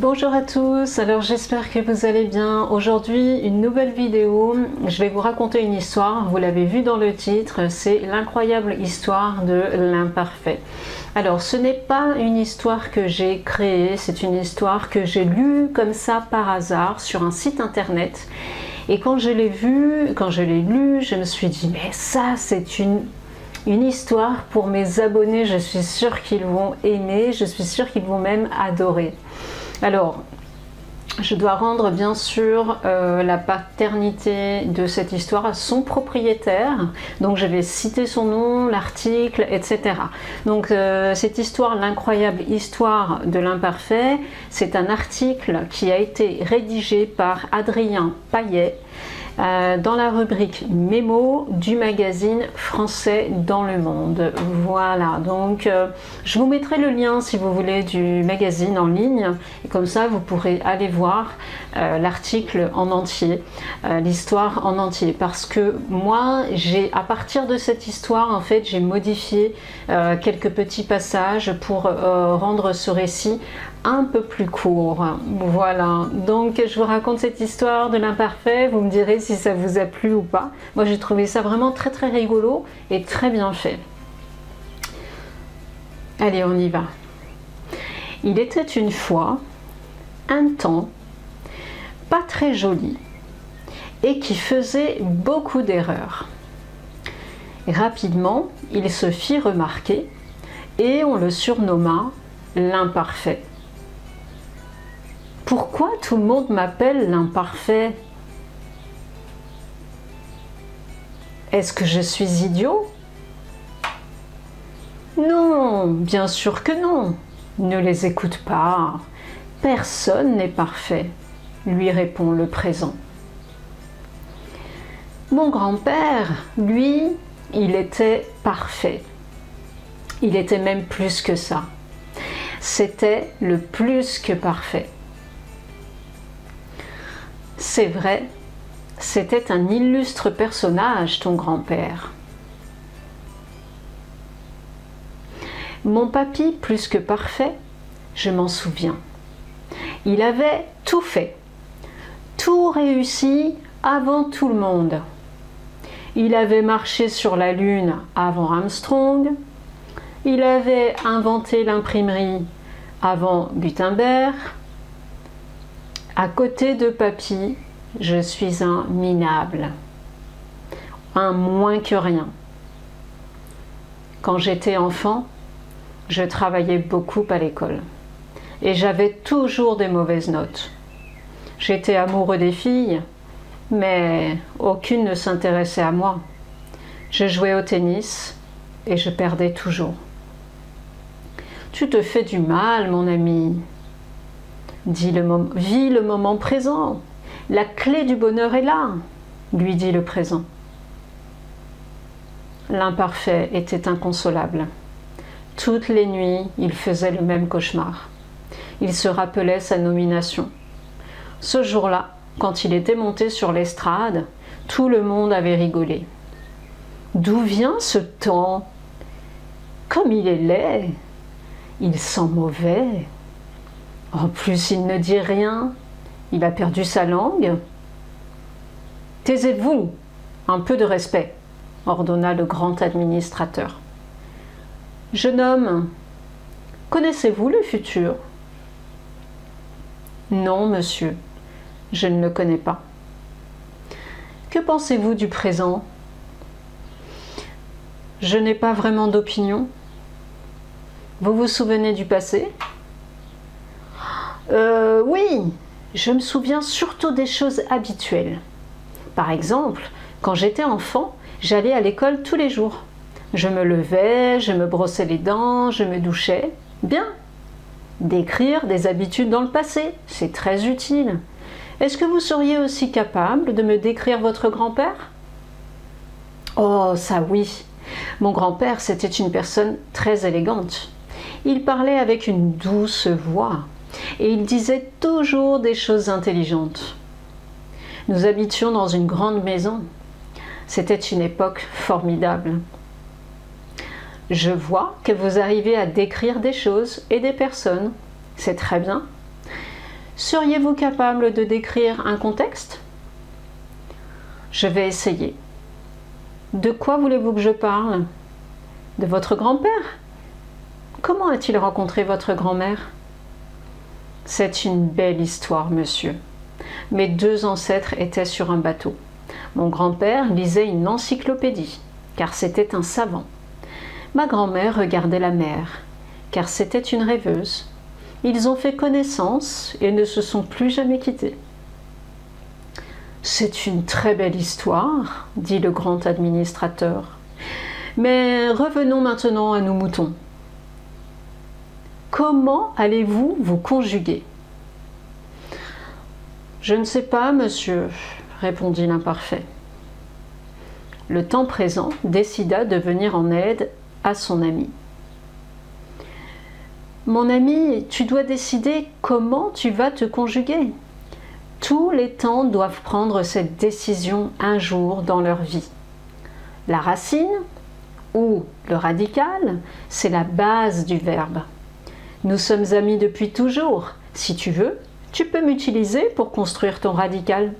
Bonjour à tous, alors j'espère que vous allez bien. Aujourd'hui, une nouvelle vidéo. Je vais vous raconter une histoire, vous l'avez vu dans le titre, c'est l'incroyable histoire de l'imparfait. Alors ce n'est pas une histoire que j'ai créée, c'est une histoire que j'ai lue comme ça par hasard sur un site internet. Et quand je l'ai vue, quand je l'ai lue, je me suis dit mais ça c'est une histoire pour mes abonnés, je suis sûre qu'ils vont aimer, je suis sûre qu'ils vont même adorer. Alors, je dois rendre bien sûr la paternité de cette histoire à son propriétaire, donc je vais citer son nom, l'article, etc. Donc cette histoire, l'incroyable histoire de l'imparfait, c'est un article qui a été rédigé par Adrien Payet, dans la rubrique Mémo du magazine Français dans le monde. Voilà, donc je vous mettrai le lien si vous voulez du magazine en ligne et comme ça vous pourrez aller voir l'article en entier, l'histoire en entier, parce que moi à partir de cette histoire en fait j'ai modifié quelques petits passages pour rendre ce récit un peu plus court. Voilà, donc je vous raconte cette histoire de l'imparfait, vous me direz si ça vous a plu ou pas. Moi j'ai trouvé ça vraiment très rigolo et très bien fait. Allez, on y va. Il était une fois un temps pas très joli et qui faisait beaucoup d'erreurs. Rapidement, il se fit remarquer et on le surnomma l'imparfait. Pourquoi tout le monde m'appelle l'imparfait? Est-ce que je suis idiot? Non, bien sûr que non. Ne les écoute pas. Personne n'est parfait, lui répond le présent. Mon grand-père, lui, il était parfait. Il était même plus que ça. C'était le plus que parfait. C'est vrai, c'était un illustre personnage, ton grand-père. Mon papy, plus que parfait, je m'en souviens. Il avait tout fait, tout réussi avant tout le monde. Il avait marché sur la Lune avant Armstrong, il avait inventé l'imprimerie avant Gutenberg. À côté de papy, je suis un minable, un moins que rien. Quand j'étais enfant, je travaillais beaucoup à l'école et j'avais toujours des mauvaises notes. J'étais amoureux des filles, mais aucune ne s'intéressait à moi. Je jouais au tennis et je perdais toujours. Tu te fais du mal, mon ami. Vis le moment présent. La clé du bonheur est là, lui dit le présent. L'imparfait était inconsolable. Toutes les nuits, il faisait le même cauchemar. Il se rappelait sa nomination. Ce jour-là, quand il était monté sur l'estrade, tout le monde avait rigolé. D'où vient ce temps? Comme il est laid, il sent mauvais. En plus, il ne dit rien. Il a perdu sa langue. Taisez-vous, un peu de respect, ordonna le grand administrateur. Jeune homme, connaissez-vous le futur? Non, monsieur, je ne le connais pas. Que pensez-vous du présent? Je n'ai pas vraiment d'opinion. Vous vous souvenez du passé? Oui, je me souviens surtout des choses habituelles. Par exemple, quand j'étais enfant, j'allais à l'école tous les jours. Je me levais, je me brossais les dents, je me douchais. Bien. Décrire des habitudes dans le passé, c'est très utile. Est-ce que vous seriez aussi capable de me décrire votre grand-père? Oh, ça oui. Mon grand-père, c'était une personne très élégante. Il parlait avec une douce voix. Et il disait toujours des choses intelligentes. Nous habitions dans une grande maison. C'était une époque formidable. Je vois que vous arrivez à décrire des choses et des personnes. C'est très bien. Seriez-vous capable de décrire un contexte? Je vais essayer. De quoi voulez-vous que je parle? De votre grand-père? Comment a-t-il rencontré votre grand-mère? C'est une belle histoire, monsieur. Mes deux ancêtres étaient sur un bateau. Mon grand-père lisait une encyclopédie, car c'était un savant. Ma grand-mère regardait la mer, car c'était une rêveuse. Ils ont fait connaissance et ne se sont plus jamais quittés. C'est une très belle histoire, dit le grand administrateur. Mais revenons maintenant à nos moutons. Comment allez-vous vous conjuguer? Je ne sais pas, monsieur, répondit l'imparfait. Le temps présent décida de venir en aide à son ami. Mon ami, tu dois décider comment tu vas te conjuguer. Tous les temps doivent prendre cette décision un jour dans leur vie. La racine ou le radical, c'est la base du verbe. Nous sommes amis depuis toujours. Si tu veux, tu peux m'utiliser pour construire ton radical.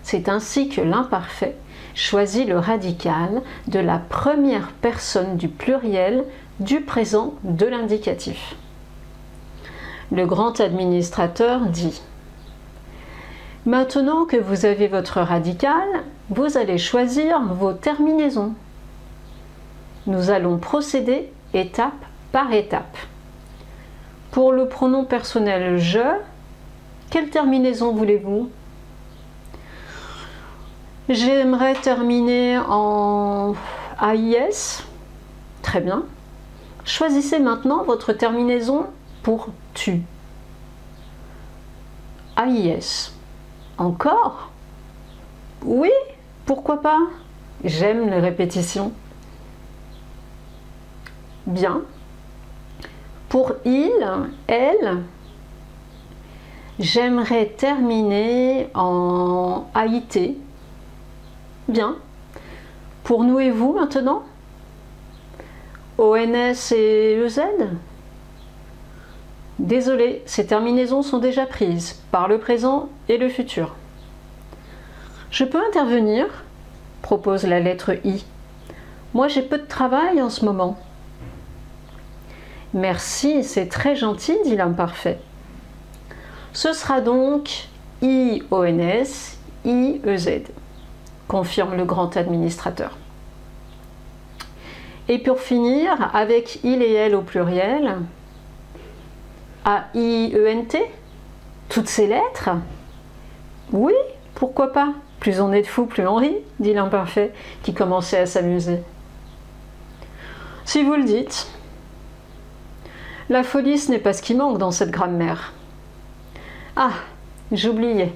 C'est ainsi que l'imparfait choisit le radical de la première personne du pluriel du présent de l'indicatif. Le grand administrateur dit: maintenant que vous avez votre radical, vous allez choisir vos terminaisons. Nous allons procéder étape par étape. Pour le pronom personnel je, quelle terminaison voulez-vous? J'aimerais terminer en AIS. Très bien. Choisissez maintenant votre terminaison pour tu. AIS. Encore? Oui, pourquoi pas? J'aime les répétitions. Bien. Pour il, elle, j'aimerais terminer en AIT. Bien. Pour nous et vous maintenant? ONS et EZ? Désolé, ces terminaisons sont déjà prises par le présent et le futur. Je peux intervenir? Propose la lettre I. Moi j'ai peu de travail en ce moment. Merci, c'est très gentil, dit l'imparfait. Ce sera donc IONS, IEZ, confirme le grand administrateur. Et pour finir, avec il et elle au pluriel, AIENT, toutes ces lettres? Oui, pourquoi pas? Plus on est de fous, plus on rit, dit l'imparfait, qui commençait à s'amuser. Si vous le dites. La folie, ce n'est pas ce qui manque dans cette grammaire. Ah, j'oubliais.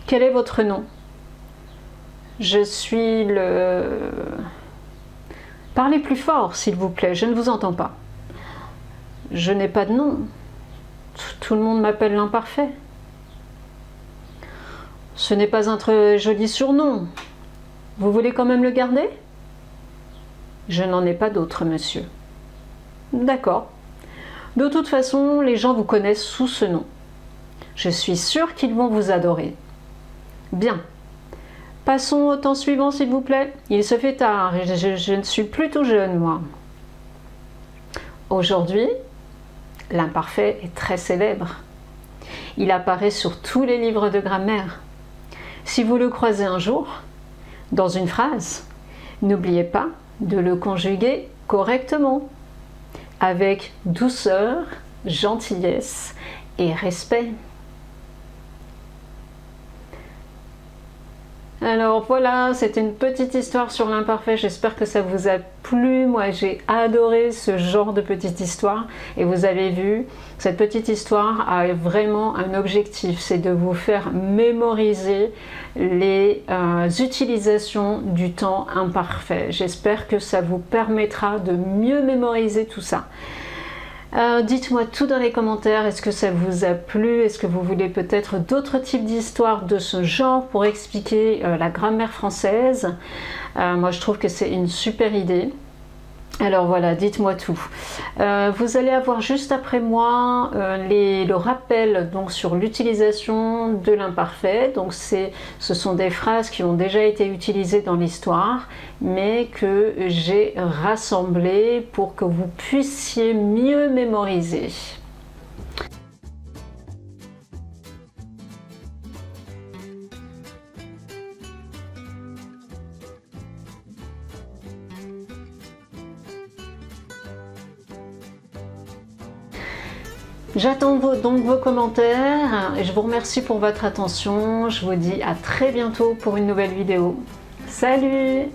Quel est votre nom? Je suis le... Parlez plus fort, s'il vous plaît, je ne vous entends pas. Je n'ai pas de nom. Tout le monde m'appelle l'imparfait. Ce n'est pas un très joli surnom. Vous voulez quand même le garder? Je n'en ai pas d'autre, monsieur. D'accord. De toute façon, les gens vous connaissent sous ce nom. Je suis sûre qu'ils vont vous adorer. Bien. Passons au temps suivant, s'il vous plaît. Il se fait tard et je ne suis plus tout jeune, moi. Aujourd'hui, l'imparfait est très célèbre. Il apparaît sur tous les livres de grammaire. Si vous le croisez un jour, dans une phrase, n'oubliez pas de le conjuguer correctement, avec douceur, gentillesse et respect. Alors voilà, c'était une petite histoire sur l'imparfait, j'espère que ça vous a plu. Moi j'ai adoré ce genre de petite histoire et vous avez vu, cette petite histoire a vraiment un objectif, c'est de vous faire mémoriser les utilisations du temps imparfait. J'espère que ça vous permettra de mieux mémoriser tout ça. Dites-moi tout dans les commentaires, est-ce que ça vous a plu? Est-ce que vous voulez peut-être d'autres types d'histoires de ce genre pour expliquer la grammaire française? Moi je trouve que c'est une super idée. Alors voilà, dites-moi tout. Vous allez avoir juste après moi le rappel donc, sur l'utilisation de l'imparfait. Donc ce sont des phrases qui ont déjà été utilisées dans l'histoire, mais que j'ai rassemblées pour que vous puissiez mieux mémoriser. J'attends donc vos commentaires et je vous remercie pour votre attention. Je vous dis à très bientôt pour une nouvelle vidéo. Salut!